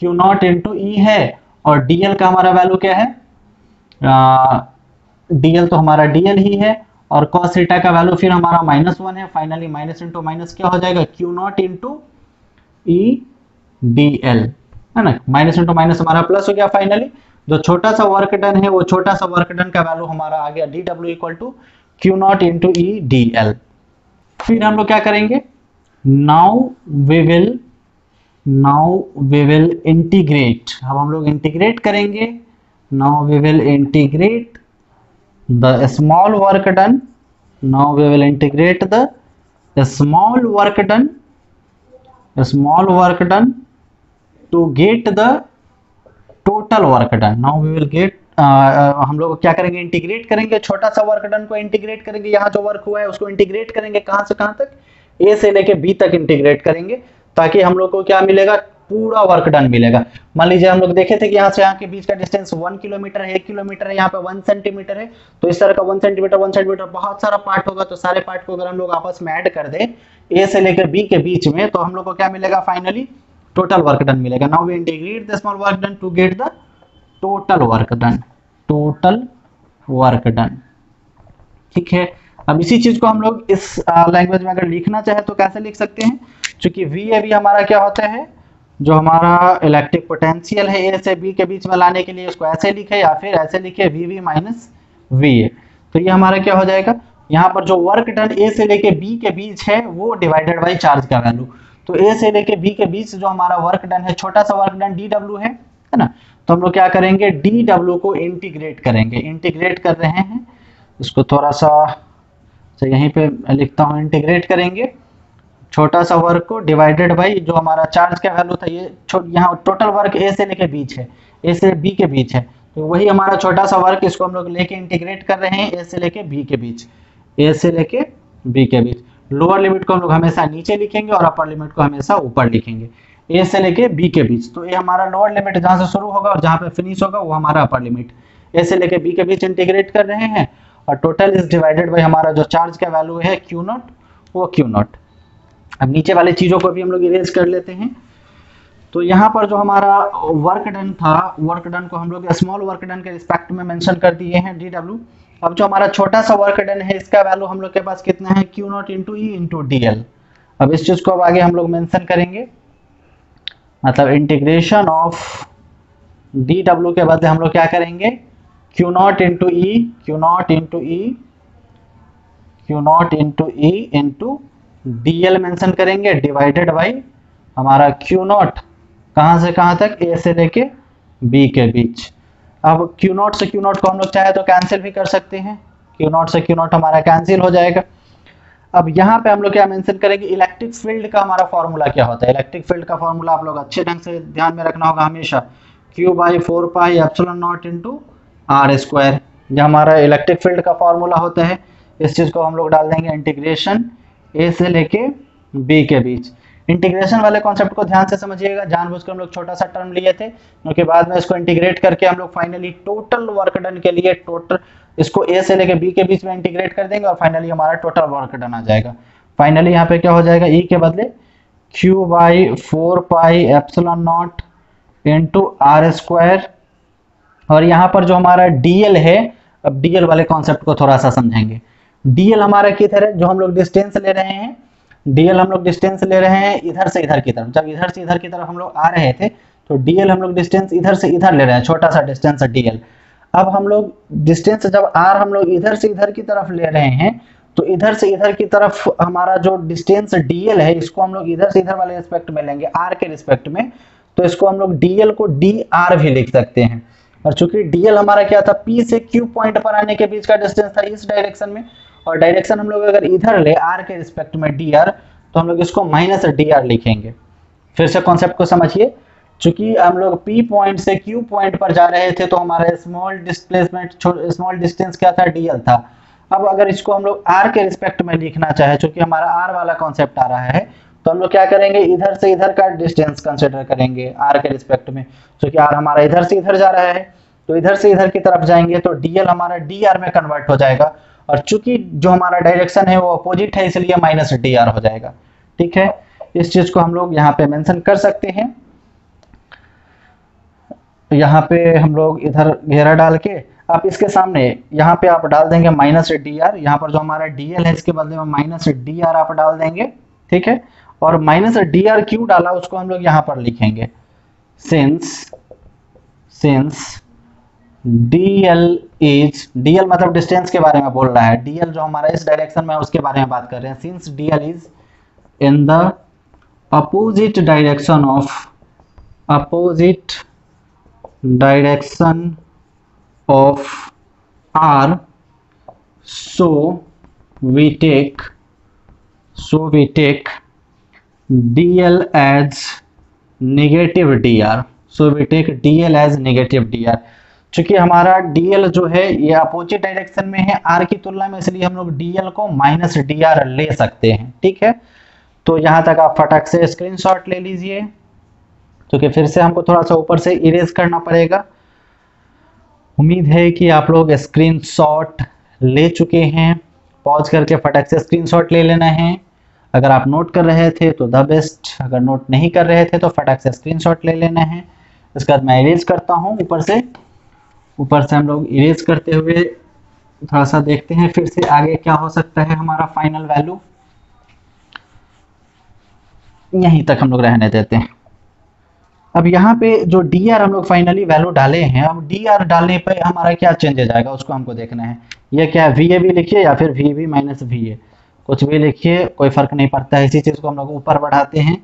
-Q0 इंटू ई है, और डीएल का हमारा वैल्यू क्या है, डीएल तो हमारा डीएल ही है, और कॉस थीटा का वैल्यू फिर हमारा -1 है। फाइनली माइनस इंटू माइनस क्या हो जाएगा, Q0 into E D L, है ना। माइनस इंटू माइनस हमारा प्लस हो गया। फाइनली जो छोटा सा वर्क डन है वो छोटा सा वर्क डन का वैल्यू हमारा आ गया D W equal to Q0 into E D L. फिर हम लोग क्या करेंगे, नाउ वी विल इंटीग्रेट। अब हम लोग इंटीग्रेट करेंगे, now we will integrate the small work done, now we will integrate the small work done to get the total work done. Now we will get हम लोग क्या करेंगे, integrate करेंगे, छोटा सा वर्क डन को इंटीग्रेट करेंगे, यहाँ जो वर्क हुआ है उसको इंटीग्रेट करेंगे, कहाँ से कहाँ तक, ए से लेके बी तक इंटीग्रेट करेंगे, ताकि हम लोग को क्या मिलेगा, पूरा वर्क डन मिलेगा। मान लीजिए हम लोग देखे थे कि यहाँ से यहाँ के बीच का डिस्टेंस 1 किलोमीटर है, 1 किलोमीटर है, यहाँ पे 1 सेंटीमीटर है, तो इस तरह का 1 सेंटीमीटर बहुत सारा पार्ट होगा, तो सारे पार्ट को अगर हम लोग आपस में ऐड कर दे ए से लेकर बी के बीच में, तो हम लोग को क्या मिलेगा, फाइनली टोटल वर्क डन मिलेगा। Now we integrate the small work done to get the total work done. ठीक है। अब इसी चीज को हम लोग इस लैंग्वेज में अगर लिखना चाहे तो कैसे लिख सकते हैं, क्योंकि वी ए बी हमारा क्या होता है, जो हमारा इलेक्ट्रिक पोटेंशियल है ए से बी के बीच में लाने के लिए इसको ऐसे लिखे या फिर ऐसे लिखे V V minus V A. तो ये हमारा क्या हो जाएगा, यहाँ पर जो वर्क डन ए से लेके बी के बीच है वो डिवाइडेड बाई चार्ज का वैल्यू। तो ए से लेके बी के बीच जो हमारा वर्क डन है, छोटा सा वर्क डन डी डब्ल्यू है ना, तो हम लोग क्या करेंगे, डी डब्ल्यू को इंटीग्रेट करेंगे। इंटीग्रेट कर रहे हैं, इसको थोड़ा सा यहीं पे लिखता हूँ, इंटीग्रेट करेंगे छोटा सा वर्क को डिवाइडेड बाई जो हमारा चार्ज का वैल्यू था, ये यहाँ टोटल वर्क ए से लेके बीच है, ए से बी के बीच है, तो वही हमारा छोटा सा वर्क, इसको हम लोग लेके इंटीग्रेट कर रहे हैं ए से लेके बी के बीच, ए से लेके बी के बीच। लोअर लिमिट को हम लोग हमेशा नीचे लिखेंगे और अपर लिमिट को हमेशा ऊपर लिखेंगे, ए से लेके बी के बीच। तो ये हमारा लोअर लिमिट जहाँ से शुरू होगा और जहाँ पे फिनिश होगा वो हमारा अपर लिमिट। ए से लेके बी के बीच इंटीग्रेट कर रहे हैं, और टोटल इज डिवाइडेड बाई हमारा जो चार्ज का वैल्यू है Q0, वो Q0। अब नीचे वाली चीजों को भी हम लोग इरेज कर लेते हैं। तो यहाँ पर जो हमारा वर्क डन था, वर्क डन को हम लोग स्मॉल वर्क डन के रिस्पेक्ट में मेंशन कर दिए हैं डी डब्ल्यू। अब जो हमारा छोटा सा वर्क डन है इसका वैल्यू हम लोग के पास कितना है, Q0 into E into D L. अब इस चीज को अब आगे हम लोग मेंशन करेंगे, मतलब इंटीग्रेशन ऑफ डी डब्ल्यू के बदले हम लोग क्या करेंगे, Q0 इंटू ई, Q0 इंटू ई, Q0 into E into D L mention करेंगे, डिवाइडेड बाई हमारा Q0 कहाँ से कहाँ तक, ए से लेके बी के बीच। अब Q0 से Q0 को हम लोग चाहे तो कैंसिल भी कर सकते हैं, Q0 से Q0 हमारा कैंसिल हो जाएगा। अब यहाँ पे हम लोग क्या मेंशन करेंगे, इलेक्ट्रिक फील्ड का हमारा फॉर्मूला क्या होता है। इलेक्ट्रिक फील्ड का फॉर्मूला आप लोग अच्छे ढंग से ध्यान में रखना होगा हमेशा, Q/4πε0 इंटू आर स्क्वायर, ये हमारा इलेक्ट्रिक फील्ड का फॉर्मूला होता है। इस चीज को हम लोग डाल देंगे इंटीग्रेशन ए से लेके बी के बीच। इंटीग्रेशन वाले कॉन्सेप्ट को ध्यान से समझिएगा, जानबूझकर हम लोग छोटा सा टर्म लिए थे, क्योंकि बाद में इसको इंटीग्रेट करके हम लोग फाइनली टोटल वर्क डन के लिए टोटल इसको ए से लेके बी के बीच में इंटीग्रेट कर देंगे और फाइनली हमारा टोटल वर्क डन आ जाएगा। फाइनली यहाँ पे क्या हो जाएगा, ई के बदले Q/4πε0 इंटू आर स्क्वायर। और यहाँ पर जो हमारा डीएल है, अब डीएल वाले कॉन्सेप्ट को थोड़ा सा समझेंगे। डीएल हमारा किधर है, जो हम लोग डिस्टेंस ले रहे हैं, डीएल हम लोग डिस्टेंस ले रहे हैं इधर से इधर की तरफ। जब इधर से इधर की तरफ हम लोग आ रहे थे तो डीएल हम लोग डिस्टेंस इधर से इधर ले रहे हैं, छोटा सा डिस्टेंस है डीएल। अब हम लोग डिस्टेंस जब आर हम लोग इधर से इधर की तरफ ले रहे हैं, तो इधर से इधर की तरफ हमारा जो डिस्टेंस डीएल है, इसको हम लोग इधर से इधर वाले रिस्पेक्ट में लेंगे, आर के रिस्पेक्ट में, तो इसको हम लोग डीएल को डी आर भी लिख सकते हैं। और चूंकि डीएल हमारा क्या था, पी से क्यू पॉइंट पर आने के बीच का डिस्टेंस था इस डायरेक्शन में, और डायरेक्शन हम लोग अगर इधर ले आर के रिस्पेक्ट में डी आर, तो हम लोग इसको माइनस डी आर लिखेंगे। फिर से कॉन्सेप्ट को समझिए, चूंकि हम लोग पी पॉइंट से क्यू पॉइंट पर जा रहे थे तो हमारा स्मॉल डिस्प्लेसमेंट, स्मॉल डिस्टेंस क्या था, डीएल था। अब अगर इसको हम लोग आर के रिस्पेक्ट में लिखना चाहे, चूंकि हमारा आर वाला कॉन्सेप्ट आ रहा है, तो हम लोग क्या करेंगे, इधर से इधर का डिस्टेंस कंसिडर करेंगे आर के रिस्पेक्ट में। चूंकि आर हमारा इधर से इधर जा रहा है, तो इधर से इधर की तरफ जाएंगे तो dl हमारा dr में कन्वर्ट हो जाएगा, और चूंकि जो हमारा डायरेक्शन है वो अपोजिट है इसलिए माइनस dr हो जाएगा। ठीक है, इस चीज को हम लोग यहाँ पे मेंशन कर सकते हैं। यहाँ पे हम लोग इधर घेरा डाल के आप इसके सामने यहाँ पे आप डाल देंगे माइनस dr, यहाँ पर जो हमारा dl है इसके बदले में माइनस dr आप डाल देंगे। ठीक है, और माइनस dr क्यों डाला उसको हम लोग यहाँ पर लिखेंगे, सिंस dl इज, dl मतलब डिस्टेंस के बारे में बोल रहा है, dl जो हमारा इस डायरेक्शन में है उसके बारे में बात कर रहे हैं। Since dl is in the opposite direction of r, so we take dl as negative dr, चूंकि हमारा dl जो है ये अपोजिट डायरेक्शन में है r की तुलना में, इसलिए हम लोग dl को माइनस dr ले सकते हैं। ठीक है, तो यहां तक आप फटाक से स्क्रीनशॉट ले लीजिए, क्योंकि फिर से हमको थोड़ा सा ऊपर से इरेज करना पड़ेगा। उम्मीद है कि आप लोग स्क्रीनशॉट ले चुके हैं, पॉज करके फटाक से स्क्रीनशॉट ले लेना है। अगर आप नोट कर रहे थे तो द बेस्ट, अगर नोट नहीं कर रहे थे तो फटाक से स्क्रीनशॉट ले लेना है। इसके बाद मैं इरेज करता हूँ ऊपर से हम लोग इरेज करते हुए थोड़ा सा देखते हैं फिर से आगे क्या हो सकता है हमारा फाइनल वैल्यू। यहीं तक हम लोग रहने देते हैं। अब यहाँ पे जो dr हम लोग फाइनली वैल्यू डाले हैं, अब dr डालने पे हमारा क्या चेंजेस आएगा उसको हमको देखना है। ये क्या है, va लिखिए या फिर vb माइनस va, कुछ भी लिखिए कोई फर्क नहीं पड़ता है। इसी चीज को हम लोग ऊपर बढ़ाते हैं,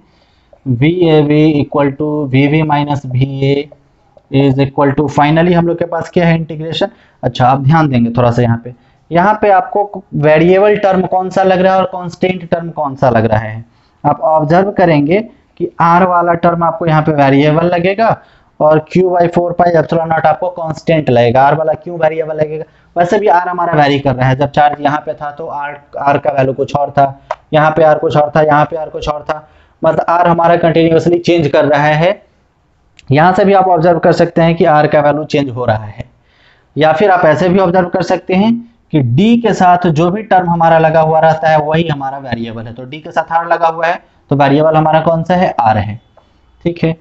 vab equal to vb minus va is equal to, finally हम लोग के पास क्या है, इंटीग्रेशन। अच्छा, आप ध्यान देंगे थोड़ा सा यहाँ पे आपको वेरिएबल टर्म कौन सा लग रहा है और कांस्टेंट टर्म कौन सा लग रहा है। आप ऑब्जर्व करेंगे कि r वाला टर्म आपको यहाँ पे वेरिएबल लगेगा और q/4πε0 आपको कांस्टेंट लगेगा। r वाला क्यों वेरिएबल लगेगा, वैसे भी r हमारा वेरी कर रहा है। जब चार्ज यहाँ पे था तो r का वैल्यू कुछ और था, यहाँ पे r कुछ और था, यहाँ पे r कुछ और था, मतलब r हमारा कंटिन्यूअसली चेंज कर रहा है। यहाँ से भी आप ऑब्जर्व कर सकते हैं कि r का वैल्यू चेंज हो रहा है, या फिर आप ऐसे भी ऑब्जर्व कर सकते हैं कि d के साथ जो भी टर्म हमारा लगा हुआ रहता है वही हमारा वेरिएबल है। तो d के साथ r लगा हुआ है तो वेरिएबल हमारा कौन सा है, r है। ठीक है,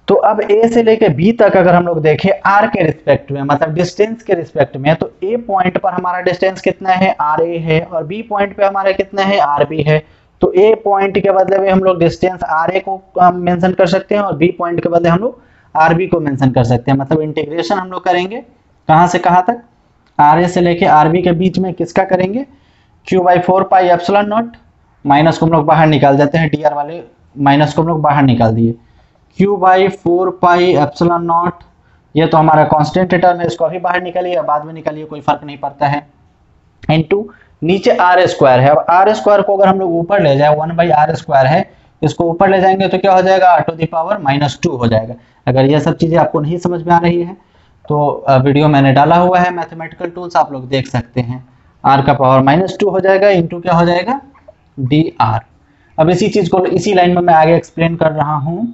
तो अब a से लेके b तक अगर हम लोग देखें r के रिस्पेक्ट में, मतलब डिस्टेंस के रिस्पेक्ट में, तो a पॉइंट पर हमारा डिस्टेंस कितना है, ra है, और b पॉइंट पे हमारा कितना है, rb है। तो a पॉइंट के बदले में हम लोग डिस्टेंस ra को मेंशन कर सकते हैं और b पॉइंट के बदले हम लोग rb को मेंशन कर सकते हैं। मतलब इंटीग्रेशन हम लोग करेंगे कहां से कहां तक, ra से लेके rb के बीच में किसका करेंगे, q/4πε0, माइनस को हम लोग बाहर निकाल देते हैं, dr वाले माइनस को हम लोग बाहर निकाल दिए, q/4πε0, ये तो हमारा कांस्टेंट टर्म है, इसको अभी बाहर निकालिए, बाद में निकालिए, कोई फर्क नहीं पड़ता है, इनटू नीचे r स्क्वायर है। अब r स्क्वायर को अगर हम लोग ऊपर ले जाए, 1/r स्क्वायर है, इसको ऊपर ले जाएंगे तो क्या हो जाएगा, r टू द पावर -2 हो जाएगा। अगर ये सब चीजें आपको नहीं समझ में आ रही है तो वीडियो मैंने डाला हुआ है मैथमेटिकल टूल्स, आप लोग देख सकते हैं। r का पावर -2 हो जाएगा, इंटू क्या हो जाएगा, dr। अब इसी चीज को इसी लाइन में मैं आगे एक्सप्लेन कर रहा हूं,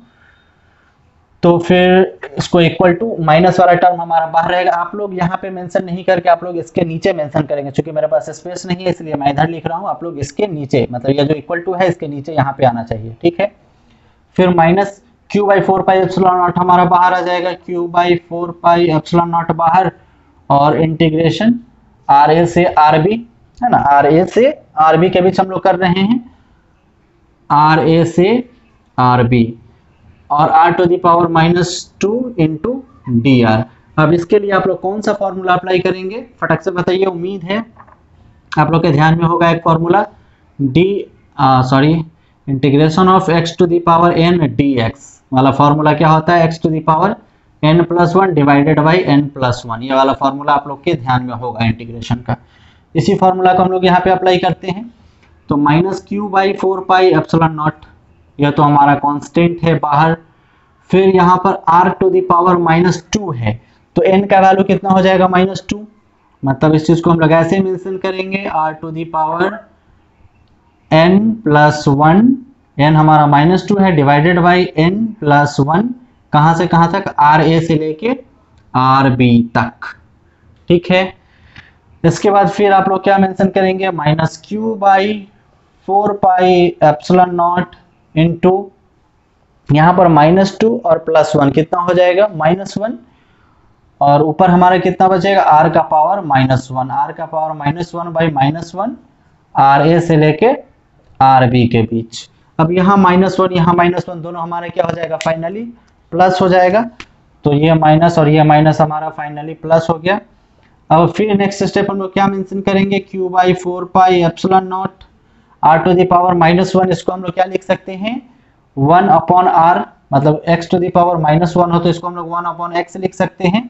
तो फिर इसको इक्वल टू, माइनस वाला टर्म हमारा बाहर रहेगा। आप लोग यहाँ पे मेंशन नहीं करके आप लोग इसके नीचे मेंशन करेंगे, क्योंकि मेरे पास स्पेस नहीं है इसलिए मैं इधर लिख रहा हूँ। आप लोग इसके नीचे, मतलब ये जो इक्वल टू है इसके नीचे यहाँ पे आना चाहिए। ठीक है, फिर माइनस q/4πε0 हमारा बाहर आ जाएगा, q/4πε0 बाहर, और इंटीग्रेशन ra से rb है ना, ra से rb के बीच हम लोग कर रहे हैं, ra से rb, और r to the power -2 into dr। अब इसके लिए आप लोग कौन सा फॉर्मूला अप्लाई करेंगे, फटक से बताइए। उम्मीद है आप लोग के ध्यान में होगा एक formula, integration of x to the power n dx वाला फॉर्मूला क्या होता है, x to the power n+1 divided by n+1, ये वाला फॉर्मूला आप लोग के ध्यान में होगा इंटीग्रेशन का। इसी फॉर्मूला को हम लोग यहाँ पे अप्लाई करते हैं, तो -q/4πε0, यह तो हमारा कांस्टेंट है बाहर, फिर यहाँ पर r टू द पावर -2 है, तो n का वैल्यू कितना हो जाएगा, -2। मतलब इस चीज को हम लोग ऐसे मेंशन करेंगे, r to the power n+1, n हमारा -2 है, डिवाइडेड बाई n+1, कहां से कहां तक, ra से लेके आर बी तक। ठीक है, इसके बाद फिर आप लोग क्या मेंशन करेंगे, minus Q by 4 pi epsilon naught into यहाँ पर -2 और +1 कितना हो जाएगा, -1, और ऊपर हमारा कितना बचेगा, r का पावर -1, r का पावर -1 बाई -1 आर ए से लेके आर बी के बीच। अब यहाँ -1 यहाँ -1 दोनों हमारे क्या हो जाएगा, फाइनली प्लस हो जाएगा। तो ये माइनस और ये माइनस हमारा फाइनली प्लस हो गया। अब फिर नेक्स्ट स्टेप हम लोग क्या मेंशन करेंगे, q by 4 pi epsilon naught r to the power -1, इसको हम लोग क्या लिख सकते हैं, 1 अपॉन r, मतलब x टू द पावर -1 हो तो इसको हम लोग 1 अपॉन x लिख सकते हैं,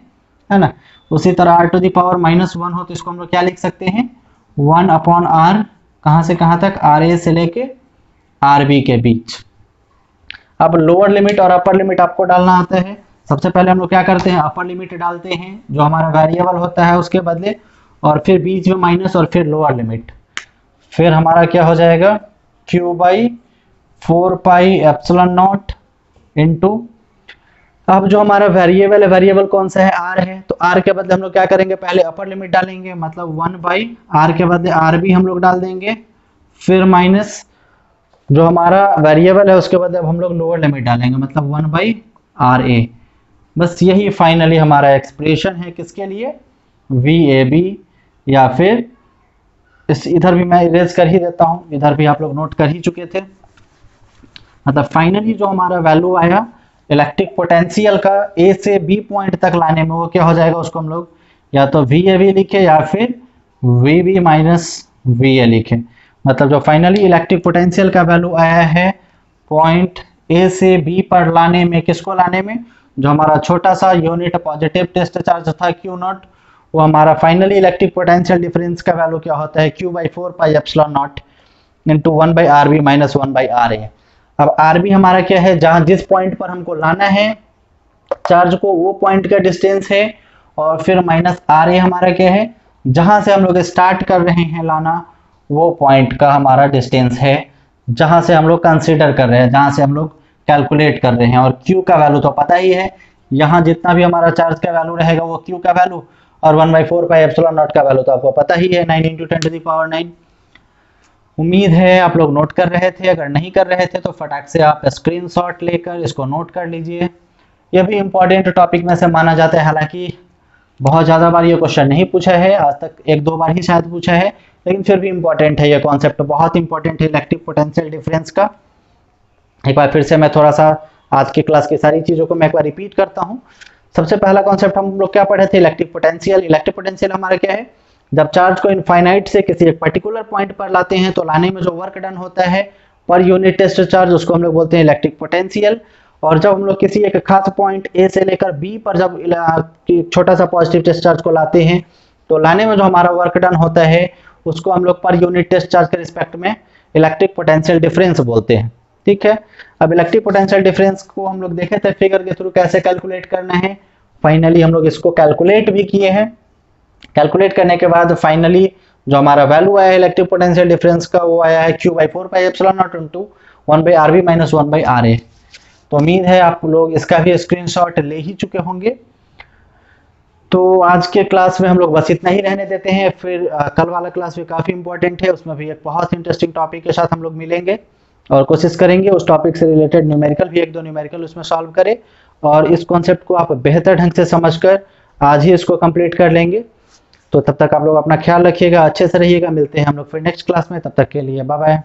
है ना। उसी तरह r टू द पावर -1 हो तो इसको हम लोग क्या लिख सकते हैं, 1 अपॉन r, कहाँ से कहाँ तक, आर ए से लेके आर बी के बीच। अब लोअर लिमिट और अपर लिमिट आपको डालना आता है। सबसे पहले हम लोग क्या करते हैं, अपर लिमिट डालते हैं जो हमारा वेरिएबल होता है उसके बदले, और फिर बीच में माइनस और फिर लोअर लिमिट। फिर हमारा क्या हो जाएगा, q by 4 pi epsilon naught into, अब जो हमारा वेरिएबल है, वेरिएबल कौन सा है, r है, तो r के बदले हम लोग क्या करेंगे, पहले अपर लिमिट डालेंगे, मतलब 1 बाई r के बदले आर बी हम लोग डाल देंगे, फिर माइनस जो हमारा वेरिएबल है उसके बदले अब हम लोग लोअर लिमिट डालेंगे, मतलब 1 बाई आर ए। बस यही फाइनली हमारा एक्सप्रेशन है, किसके लिए, वी ए बी, या फिर इस इधर भी मैं इरेज कर ही देता हूँ, इधर भी आप लोग नोट कर ही चुके थे। मतलब फाइनली जो हमारा वैल्यू आया इलेक्ट्रिक पोटेंशियल का ए से बी पॉइंट तक लाने में, वो क्या हो जाएगा, उसको हम लोग या तो वी ए बी लिखे या फिर V B minus V A लिखे। मतलब जो फाइनली इलेक्ट्रिक पोटेंशियल का वैल्यू आया है पॉइंट ए से बी पर लाने में, किसको लाने में, जो हमारा छोटा सा यूनिट पॉजिटिव टेस्ट चार्ज था क्यू नॉट, वो हमारा फाइनली इलेक्ट्रिक पोटेंशियल डिफरेंस का वैल्यू क्या होता है, q by 4 pi epsilon naught into 1 by R B minus 1 by R A. अब आर बी हमारा क्या है, जहां जिस पॉइंट पर हमको लाना है चार्ज को, वो पॉइंट का डिस्टेंस है, और फिर माइनस आर ए हमारा क्या है, जहां से हम लोग स्टार्ट कर रहे हैं लाना, वो पॉइंट का हमारा डिस्टेंस है, जहां से हम लोग कंसीडर कर रहे हैं, जहां से हम लोग कैलकुलेट कर रहे हैं। और q का वैल्यू तो पता ही है, यहाँ जितना भी हमारा चार्ज का वैल्यू रहेगा वो q का वैल्यू, और 1 बाई 4 पाई एप्सिलॉन नॉट का वैल्यू तो आपको पता ही है, 9 इंटू 10 टू द पावर 9। उम्मीद है आप लोग नोट कर रहे थे, अगर नहीं कर रहे थे तो फटाक से आप स्क्रीनशॉट लेकर इसको नोट कर लीजिए। यह भी इंपॉर्टेंट टॉपिक में से माना जाता है, हालांकि बहुत ज़्यादा बार ये क्वेश्चन नहीं पूछा है, आज तक 1-2 बार ही शायद पूछा है, लेकिन फिर भी इंपॉर्टेंट है, ये कॉन्सेप्ट बहुत इंपॉर्टेंट है इलेक्ट्रिक पोटेंशियल डिफरेंस का। एक बार फिर से मैं थोड़ा सा आज की क्लास की सारी चीज़ों को मैं एक बार रिपीट करता हूँ। सबसे पहला कॉन्सेप्ट हम लोग क्या पढ़े थे, इलेक्ट्रिक पोटेंशियल। इलेक्ट्रिक पोटेंशियल हमारा क्या है, जब चार्ज को इनफाइनाइट से किसी एक पर्टिकुलर पॉइंट पर लाते हैं तो लाने में जो वर्क डन होता है पर यूनिट टेस्ट चार्ज, उसको हम लोग बोलते हैं इलेक्ट्रिक पोटेंशियल। और जब हम लोग किसी एक खास पॉइंट ए से लेकर बी पर जब छोटा सा पॉजिटिव टेस्ट चार्ज को लाते हैं तो लाने में जो हमारा वर्क डन होता है उसको हम लोग पर यूनिट टेस्ट चार्ज के रिस्पेक्ट में इलेक्ट्रिक पोटेंशियल डिफरेंस बोलते हैं। ठीक है, अब इलेक्ट्रिक पोटेंशियल डिफरेंस को हम लोग देखे थे फिगर के थ्रू कैसे कैलकुलेट करना है। फाइनली हम लोग इसको कैलकुलेट भी किए हैं। कैलकुलेट करने के बाद फाइनली जो हमारा वैल्यू आया है इलेक्ट्रिक पोटेंशियल डिफरेंस का, वो आया है q by 4 pi epsilon naught into 1 by R B minus 1 by R A. तो उम्मीद है आप लोग इसका भी स्क्रीनशॉट ले ही चुके होंगे। तो आज के क्लास में हम लोग बस इतना ही रहने देते हैं, फिर कल वाला क्लास भी काफ़ी इंपॉर्टेंट है, उसमें भी एक बहुत इंटरेस्टिंग टॉपिक के साथ हम लोग मिलेंगे और कोशिश करेंगे उस टॉपिक से रिलेटेड न्यूमेरिकल भी 1-2 न्यूमेरिकल उसमें सॉल्व करें, और इस कॉन्सेप्ट को आप बेहतर ढंग से समझकर आज ही इसको कंप्लीट कर लेंगे। तो तब तक आप लोग अपना ख्याल रखिएगा, अच्छे से रहिएगा, मिलते हैं हम लोग फिर नेक्स्ट क्लास में, तब तक के लिए बाय बाय।